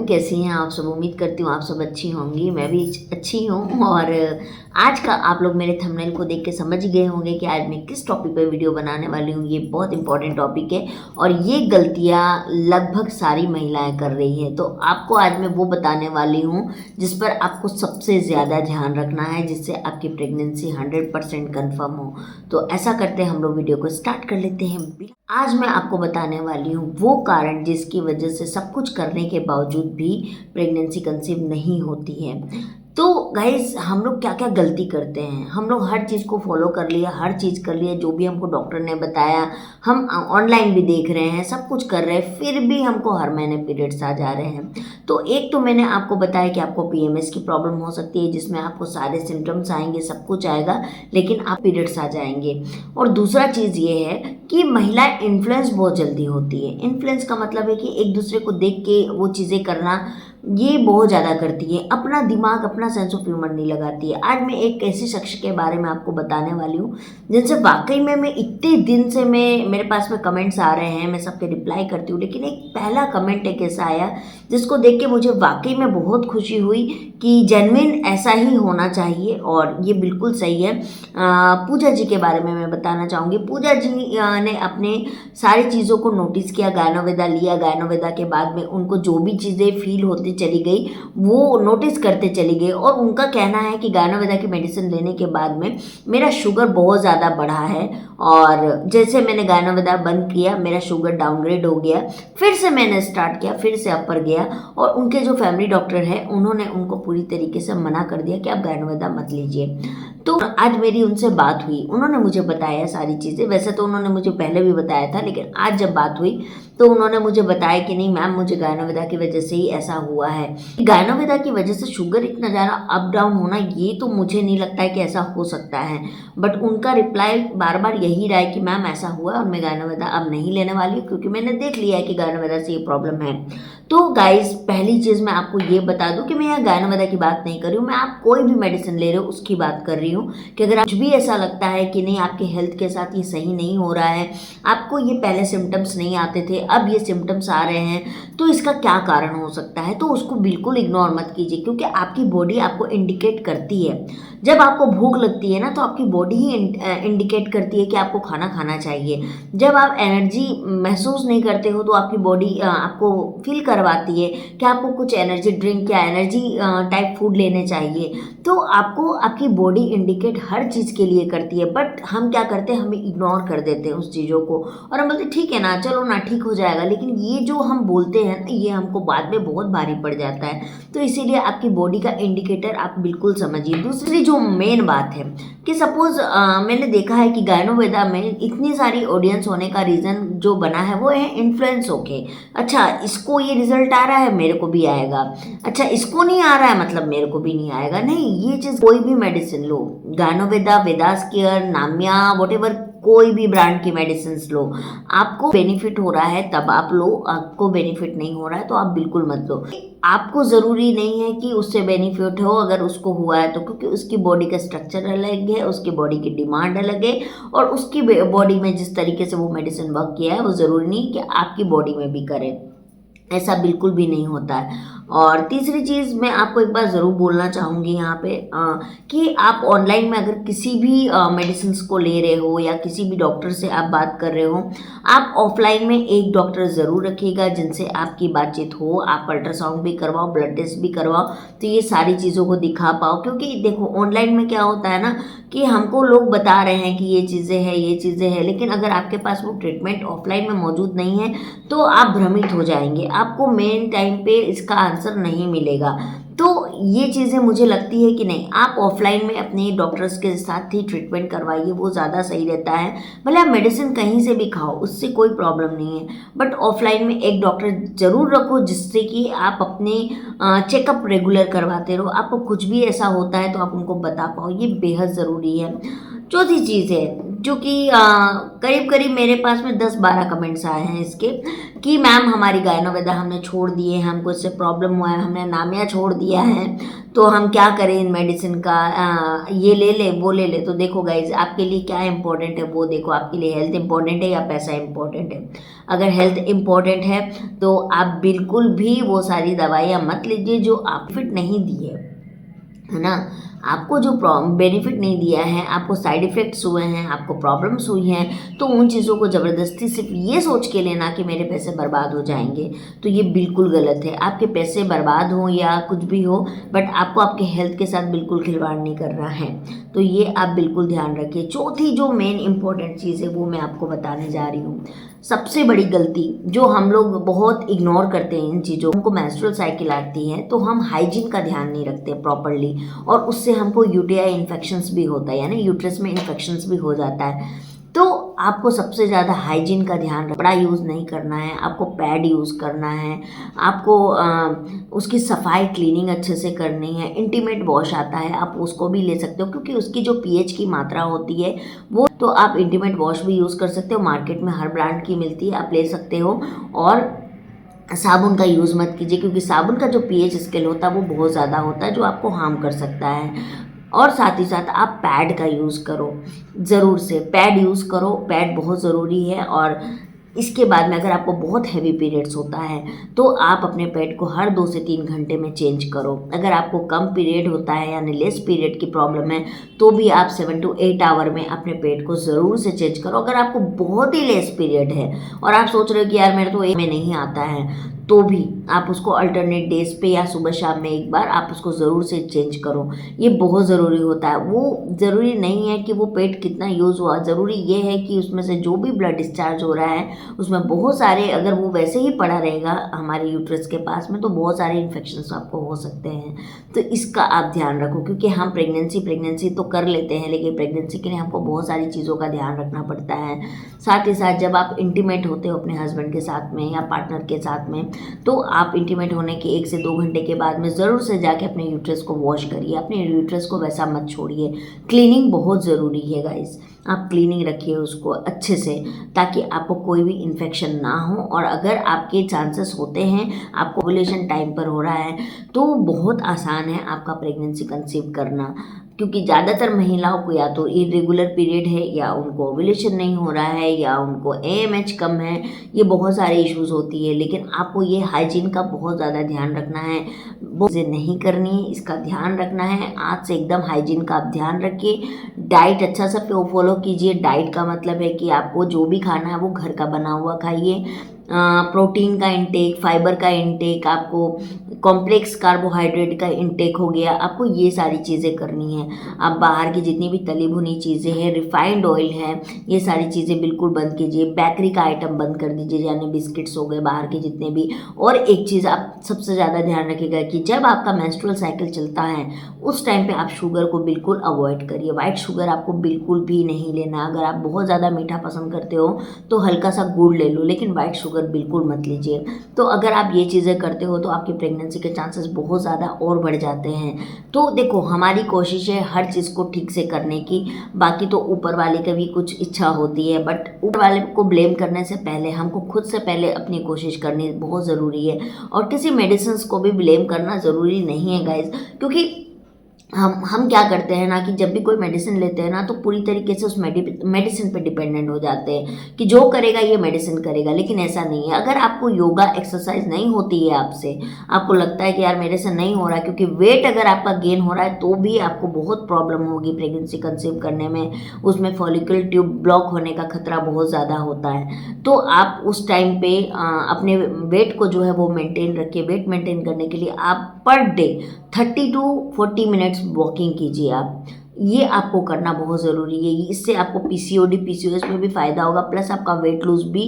कैसी हैं आप सब। उम्मीद करती हूँ आप सब अच्छी होंगी, मैं भी अच्छी हूँ। और आज का आप लोग मेरे थंबनेल को देख के समझ ही गए होंगे कि आज मैं किस टॉपिक पर वीडियो बनाने वाली हूँ। ये बहुत इंपॉर्टेंट टॉपिक है और ये गलतियाँ लगभग सारी महिलाएं कर रही हैं। तो आपको आज मैं वो बताने वाली हूँ जिस पर आपको सबसे ज़्यादा ध्यान रखना है, जिससे आपकी प्रेगनेंसी 100% कन्फर्म हो। तो ऐसा करते हम लोग वीडियो को स्टार्ट कर लेते हैं। आज मैं आपको बताने वाली हूँ वो कारण जिसकी वजह से सब कुछ करने के बावजूद भी प्रेगनेंसी कंसीव नहीं होती है। तो गाइज, हम लोग क्या क्या गलती करते हैं। हम लोग हर चीज़ को फॉलो कर लिया, हर चीज़ कर लिया जो भी हमको डॉक्टर ने बताया, हम ऑनलाइन भी देख रहे हैं, सब कुछ कर रहे हैं, फिर भी हमको हर महीने पीरियड्स आ जा रहे हैं। तो एक तो मैंने आपको बताया कि आपको पीएमएस की प्रॉब्लम हो सकती है, जिसमें आपको सारे सिम्टम्स आएंगे, सब कुछ आएगा, लेकिन आप पीरियड्स आ जाएंगे। और दूसरा चीज़ ये है कि महिला इन्फ्लुएंस बहुत जल्दी होती है। इन्फ्लुएंस का मतलब है कि एक दूसरे को देख के वो चीज़ें करना, ये बहुत ज़्यादा करती है। अपना दिमाग, अपना सेंस ऑफ ह्यूमर नहीं लगाती है। आज मैं एक ऐसी शख्स के बारे में आपको बताने वाली हूँ जिनसे वाकई में मैं इतने दिन से मेरे पास में कमेंट्स आ रहे हैं, मैं सबके रिप्लाई करती हूँ, लेकिन एक पहला कमेंट एक ऐसा आया जिसको देख के मुझे वाकई में बहुत खुशी हुई कि जेन्युइन ऐसा ही होना चाहिए और ये बिल्कुल सही है। पूजा जी के बारे में मैं बताना चाहूँगी। पूजा जी ने अपने सारी चीज़ों को नोटिस किया, गायनोवेदा लिया, गायनोवेदा के बाद में उनको जो भी चीज़ें फील होती चली गई वो नोटिस करते चली गई। और उनका कहना है कि गायनोवेदा की मेडिसिन लेने के बाद में मेरा शुगर बहुत ज़्यादा बढ़ा है, और जैसे मैंने गायनोवेदा बंद किया मेरा शुगर डाउनग्रेड हो गया, फिर से मैंने स्टार्ट किया, फिर से अपर गया। और उनके जो फैमिली डॉक्टर है उन्होंने उनको पूरी तरीके से मना कर दिया कि आप गायनोवेदा मत लीजिए। तो आज मेरी उनसे बात हुई, उन्होंने मुझे बताया सारी चीज़ें। वैसे तो उन्होंने मुझे पहले भी बताया था, लेकिन आज जब बात हुई तो उन्होंने मुझे बताया कि नहीं मैम, मुझे गायनोवेदा की वजह से ही ऐसा हुआ है। गायनोवेदा की वजह से शुगर इतना ज़्यादा अप डाउन होना, ये तो मुझे नहीं लगता है कि ऐसा हो सकता है। बट उनका रिप्लाई बार बार यही रहा है कि मैम ऐसा हुआ और मैं गायनोवेदा अब नहीं लेने वाली हूँ, क्योंकि मैंने देख लिया है कि गायनोवेदा से ये प्रॉब्लम है। तो गाइज, पहली चीज़ मैं आपको ये बता दूं कि मैं यहाँ गायनोवेदा की बात नहीं कर रही हूँ, मैं आप कोई भी मेडिसिन ले रहे हो उसकी बात कर रही हूँ। कि अगर कुछ भी ऐसा लगता है कि नहीं आपके हेल्थ के साथ ये सही नहीं हो रहा है, आपको ये पहले सिम्टम्स नहीं आते थे, अब ये सिम्टम्स आ रहे हैं, तो इसका क्या कारण हो सकता है, तो उसको बिल्कुल इग्नोर मत कीजिए। क्योंकि आपकी बॉडी आपको इंडिकेट करती है। जब आपको भूख लगती है ना, तो आपकी बॉडी ही इंडिकेट करती है कि आपको खाना खाना चाहिए। जब आप एनर्जी महसूस नहीं करते हो तो आपकी बॉडी आपको फील करवाती है कि आपको कुछ एनर्जी ड्रिंक या एनर्जी टाइप फूड लेने चाहिए। तो आपको आपकी बॉडी इंडिकेट हर चीज़ के लिए करती है, बट हम क्या करते हैं, हमें इग्नोर कर देते हैं उस चीज़ों को, और हम बोलते ठीक है ना, चलो ना, ठीक हो जाएगा। लेकिन ये जो हम बोलते हैं ना, ये हमको बाद में बहुत भारी पड़ जाता है। तो इसीलिए आपकी बॉडी का इंडिकेटर आप बिल्कुल समझिए। दूसरी जो मेन बात है कि सपोज मैंने देखा है कि गायनोवेदा में इतनी सारी ऑडियंस होने का रीज़न जो बना है वो है इन्फ्लुएंस होके। अच्छा, इसको ये रिजल्ट आ रहा है, मेरे को भी आएगा। अच्छा, इसको नहीं आ रहा है मतलब मेरे को भी नहीं आएगा। नहीं, ये चीज़, कोई भी मेडिसिन लो, गायनोवेदा, वेदास केयर, नामिया, वॉटेवर, कोई भी ब्रांड की मेडिसिन लो, आपको बेनिफिट हो रहा है तब आप लो, आपको बेनिफिट नहीं हो रहा है तो आप बिल्कुल मत लो। आपको ज़रूरी नहीं है कि उससे बेनिफिट हो, अगर उसको हुआ है तो, क्योंकि उसकी बॉडी का स्ट्रक्चर अलग है, उसकी बॉडी की डिमांड अलग है, और उसकी बॉडी में जिस तरीके से वो मेडिसिन वर्क किया है वो ज़रूरी नहीं कि आपकी बॉडी में भी करे। ऐसा बिल्कुल भी नहीं होता है। और तीसरी चीज़ मैं आपको एक बार ज़रूर बोलना चाहूँगी यहाँ पे कि आप ऑनलाइन में अगर किसी भी मेडिसिन को ले रहे हो या किसी भी डॉक्टर से आप बात कर रहे हो, आप ऑफलाइन में एक डॉक्टर ज़रूर रखिएगा जिनसे आपकी बातचीत हो। आप अल्ट्रासाउंड भी करवाओ, ब्लड टेस्ट भी करवाओ, तो ये सारी चीज़ों को दिखा पाओ। क्योंकि देखो, ऑनलाइन में क्या होता है ना कि हमको लोग बता रहे हैं कि ये चीज़ें हैं, ये चीज़ें हैं, लेकिन अगर आपके पास वो ट्रीटमेंट ऑफलाइन में मौजूद नहीं है तो आप भ्रमित हो जाएंगे, आपको मेन टाइम पे इसका आंसर नहीं मिलेगा। तो ये चीज़ें मुझे लगती है कि नहीं, आप ऑफलाइन में अपने डॉक्टर्स के साथ ही ट्रीटमेंट करवाइए, वो ज़्यादा सही रहता है। भले आप मेडिसिन कहीं से भी खाओ, उससे कोई प्रॉब्लम नहीं है, बट ऑफलाइन में एक डॉक्टर ज़रूर रखो जिससे कि आप अपने चेकअप रेगुलर करवाते रहो। आपको कुछ भी ऐसा होता है तो आप उनको बता पाओ, ये बेहद ज़रूरी है। चौथी चीज़ है जो कि करीब करीब मेरे पास में 10-12 कमेंट्स आए हैं इसके कि मैम हमारी गायनोवेदा हमने छोड़ दिए हैं, हमको इससे प्रॉब्लम हुआ है, हमने नामिया छोड़ दिया है, तो हम क्या करें इन मेडिसिन का, ये ले ले वो ले ले। तो देखो गाइज, आपके लिए क्या इंपॉर्टेंट है वो देखो, आपके लिए हेल्थ इंपॉर्टेंट है या पैसा इंपॉर्टेंट है। अगर हेल्थ इंपॉर्टेंट है तो आप बिल्कुल भी वो सारी दवाइयाँ मत लीजिए जो आप फिट नहीं दी है ना। आपको जो बेनिफिट नहीं दिया है, आपको साइड इफ़ेक्ट्स हुए हैं, आपको प्रॉब्लम्स हुई हैं, तो उन चीज़ों को ज़बरदस्ती सिर्फ ये सोच के लेना कि मेरे पैसे बर्बाद हो जाएंगे, तो ये बिल्कुल गलत है। आपके पैसे बर्बाद हों या कुछ भी हो, बट आपको आपके हेल्थ के साथ बिल्कुल खिलवाड़ नहीं करना है, तो ये आप बिल्कुल ध्यान रखिए। चौथी जो मेन इंपॉर्टेंट चीज़ है वो मैं आपको बताने जा रही हूँ। सबसे बड़ी गलती जो हम लोग बहुत इग्नोर करते हैं इन चीज़ों को, मेंस्ट्रुअल साइकिल आती है तो हम हाइजीन का ध्यान नहीं रखते प्रॉपरली, और उससे हमको यूटीआई इन्फेक्शंस भी होता है, यानी यूट्रस में इन्फेक्शंस भी हो जाता है। तो आपको सबसे ज़्यादा हाइजीन का ध्यान, कपड़ा यूज़ नहीं करना है, आपको पैड यूज़ करना है, आपको उसकी सफाई क्लीनिंग अच्छे से करनी है। इंटीमेट वॉश आता है, आप उसको भी ले सकते हो क्योंकि उसकी जो पीएच की मात्रा होती है वो, तो आप इंटीमेट वॉश भी यूज़ कर सकते हो, मार्केट में हर ब्रांड की मिलती है, आप ले सकते हो। और साबुन का यूज़ मत कीजिए क्योंकि साबुन का जो पीएच स्केल होता है वो बहुत ज़्यादा होता है जो आपको हार्म कर सकता है। और साथ ही साथ आप पैड का यूज़ करो, ज़रूर से पैड यूज़ करो, पैड बहुत ज़रूरी है। और इसके बाद में अगर आपको बहुत हैवी पीरियड्स होता है तो आप अपने पैड को हर 2 से 3 घंटे में चेंज करो। अगर आपको कम पीरियड होता है यानी लेस पीरियड की प्रॉब्लम है तो भी आप 7 to 8 आवर में अपने पैड को ज़रूर से चेंज करो। अगर आपको बहुत ही लेस पीरियड है और आप सोच रहे हो कि यार मेरे तो एक में नहीं आता है, तो भी आप उसको अल्टरनेट डेज पे या सुबह शाम में एक बार आप उसको ज़रूर से चेंज करो। ये बहुत ज़रूरी होता है। वो ज़रूरी नहीं है कि वो पेट कितना यूज़ हुआ, ज़रूरी ये है कि उसमें से जो भी ब्लड डिस्चार्ज हो रहा है उसमें बहुत सारे, अगर वो वैसे ही पड़ा रहेगा हमारे यूट्रस के पास में तो बहुत सारे इन्फेक्शंस आपको हो सकते हैं। तो इसका आप ध्यान रखो क्योंकि हम प्रेगनेंसी तो कर लेते हैं, लेकिन प्रेगनेंसी के लिए हमको बहुत सारी चीज़ों का ध्यान रखना पड़ता है। साथ ही साथ जब आप इंटीमेट होते हो अपने हस्बैंड के साथ में या पार्टनर के साथ में, तो आप इंटीमेट होने के 1 से 2 घंटे के बाद में ज़रूर से जाके अपने यूट्रस को वॉश करिए, अपने यूट्रस को वैसा मत छोड़िए। क्लीनिंग बहुत ज़रूरी है गाइस, आप क्लीनिंग रखिए उसको अच्छे से ताकि आपको कोई भी इन्फेक्शन ना हो। और अगर आपके चांसेस होते हैं, आपको ओव्यूलेशन टाइम पर हो रहा है, तो बहुत आसान है आपका प्रेगनेंसी कंसीव करना, क्योंकि ज़्यादातर महिलाओं को या तो इरेगुलर पीरियड है या उनको ओव्यूलेशन नहीं हो रहा है या उनको एएमएच कम है, ये बहुत सारे इश्यूज होती है। लेकिन आपको ये हाइजीन का बहुत ज़्यादा ध्यान रखना है, वो चीज़ें नहीं करनी है, इसका ध्यान रखना है। आज से एकदम हाइजीन का आप ध्यान रखिए। डाइट अच्छा सा फॉलो कीजिए। डाइट का मतलब है कि आपको जो भी खाना है वो घर का बना हुआ खाइए। प्रोटीन का इंटेक, फाइबर का इंटेक, आपको कॉम्प्लेक्स कार्बोहाइड्रेट का इंटेक हो गया, आपको ये सारी चीज़ें करनी है। आप बाहर की जितनी भी तली भुनी चीज़ें हैं, रिफाइंड ऑयल है, ये सारी चीज़ें बिल्कुल बंद कीजिए। बेकरी का आइटम बंद कर दीजिए, यानी बिस्किट्स हो गए बाहर के जितने भी। और एक चीज़ आप सबसे ज़्यादा ध्यान रखिएगा कि जब आपका मेंस्ट्रुअल साइकिल चलता है उस टाइम पे आप शुगर को बिल्कुल अवॉइड करिए। वाइट शुगर आपको बिल्कुल भी नहीं लेना। अगर आप बहुत ज़्यादा मीठा पसंद करते हो तो हल्का सा गुड़ ले लो, लेकिन वाइट शुगर बिल्कुल मत लीजिए। तो अगर आप ये चीज़ें करते हो तो आपकी प्रेगनेंसी के चांसेस बहुत ज़्यादा और बढ़ जाते हैं। तो देखो, हमारी कोशिश है हर चीज़ को ठीक से करने की, बाकी तो ऊपर वाले की भी कुछ इच्छा होती है, बट ऊपर वाले को ब्लेम करने से पहले हमको खुद से पहले अपनी कोशिश करनी बहुत ज़रूरी है। और किसी मेडिसिन को भी ब्लेम करना ज़रूरी नहीं है गाइज, क्योंकि हम क्या करते हैं ना कि जब भी कोई मेडिसिन लेते हैं ना तो पूरी तरीके से उस मेडिसिन पे डिपेंडेंट हो जाते हैं कि जो करेगा ये मेडिसिन करेगा। लेकिन ऐसा नहीं है। अगर आपको योगा एक्सरसाइज नहीं होती है आपसे, आपको लगता है कि यार मेरे से नहीं हो रहा है, क्योंकि वेट अगर आपका गेन हो रहा है तो भी आपको बहुत प्रॉब्लम होगी प्रेगनेंसी कंसीव करने में। उसमें फॉलिकल ट्यूब ब्लॉक होने का खतरा बहुत ज़्यादा होता है। तो आप उस टाइम पे अपने वेट को जो है वो मेंटेन रखिए। वेट मेंटेन करने के लिए आप per day 30 to 40 minutes walking कीजिए। आप ये आपको करना बहुत ज़रूरी है। इससे आपको पीसीओडी पीसीओएस में भी फ़ायदा होगा, प्लस आपका वेट लूज भी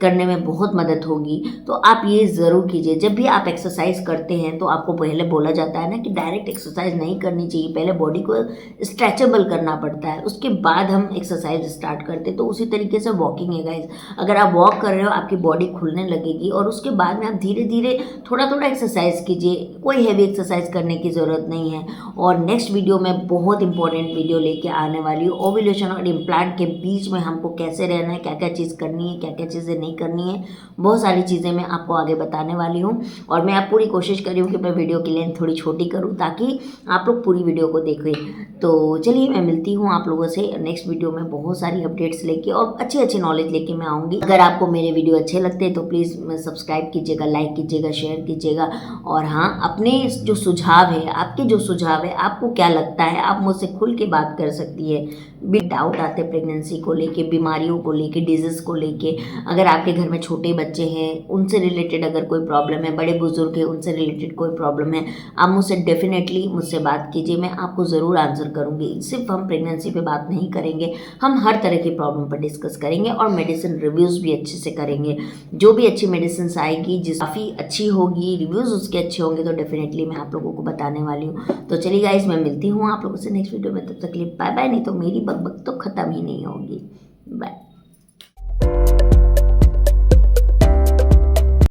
करने में बहुत मदद होगी। तो आप ये ज़रूर कीजिए। जब भी आप एक्सरसाइज करते हैं तो आपको पहले बोला जाता है ना कि डायरेक्ट एक्सरसाइज नहीं करनी चाहिए, पहले बॉडी को स्ट्रेचेबल करना पड़ता है, उसके बाद हम एक्सरसाइज स्टार्ट करते हैं। तो उसी तरीके से वॉकिंग है गाइज। अगर आप वॉक कर रहे हो आपकी बॉडी खुलने लगेगी और उसके बाद में आप धीरे धीरे थोड़ा थोड़ा एक्सरसाइज कीजिए। कोई हैवी एक्सरसाइज करने की ज़रूरत नहीं है। और नेक्स्ट वीडियो में बहुत इंपॉर्टेंट इंपॉर्टेंट वीडियो लेके आने वाली हूँ। ओव्यूलेशन और इम्प्लांट के बीच में हमको कैसे रहना है, क्या क्या चीज़ करनी है, क्या क्या चीज़ें नहीं करनी है, बहुत सारी चीज़ें मैं आपको आगे बताने वाली हूँ। और मैं अब पूरी कोशिश कर रही हूँ कि मैं वीडियो की लेंथ थोड़ी छोटी करूँ ताकि आप लोग पूरी वीडियो को देखें। तो चलिए मैं मिलती हूँ आप लोगों से नेक्स्ट वीडियो में बहुत सारी अपडेट्स लेके और अच्छी अच्छी नॉलेज लेके मैं आऊँगी। अगर आपको मेरे वीडियो अच्छे लगते हैं तो प्लीज़ सब्सक्राइब कीजिएगा, लाइक कीजिएगा, शेयर कीजिएगा। और हाँ, अपने जो सुझाव है, आपके जो सुझाव है, आपको क्या लगता है, आप मुझसे खुल के बात कर सकती है। भी डाउट आते प्रेगनेंसी को लेके, बीमारियों को लेके, डिजीज़ को लेके, अगर आपके घर में छोटे बच्चे हैं उनसे रिलेटेड अगर कोई प्रॉब्लम है, बड़े बुजुर्ग हैं उनसे रिलेटेड कोई प्रॉब्लम है, आप मुझसे डेफिनेटली मुझसे बात कीजिए, मैं आपको ज़रूर आंसर करूँगी। सिर्फ हम प्रेगनेंसी पे बात नहीं करेंगे, हम हर तरह की प्रॉब्लम पर डिस्कस करेंगे और मेडिसिन रिव्यूज़ भी अच्छे से करेंगे। जो भी अच्छी मेडिसिन आएगी, जिस काफ़ी अच्छी होगी, रिव्यूज़ उसके अच्छे होंगे, तो डेफिनेटली मैं आप लोगों को बताने वाली हूँ। तो चलिए गाइस, मैं मिलती हूँ आप लोगों से नेक्स्ट वीडियो में, तब तक के लिए बाय बाय। नहीं तो मेरी बकबक तो ख़त्म ही नहीं होगी। बाय।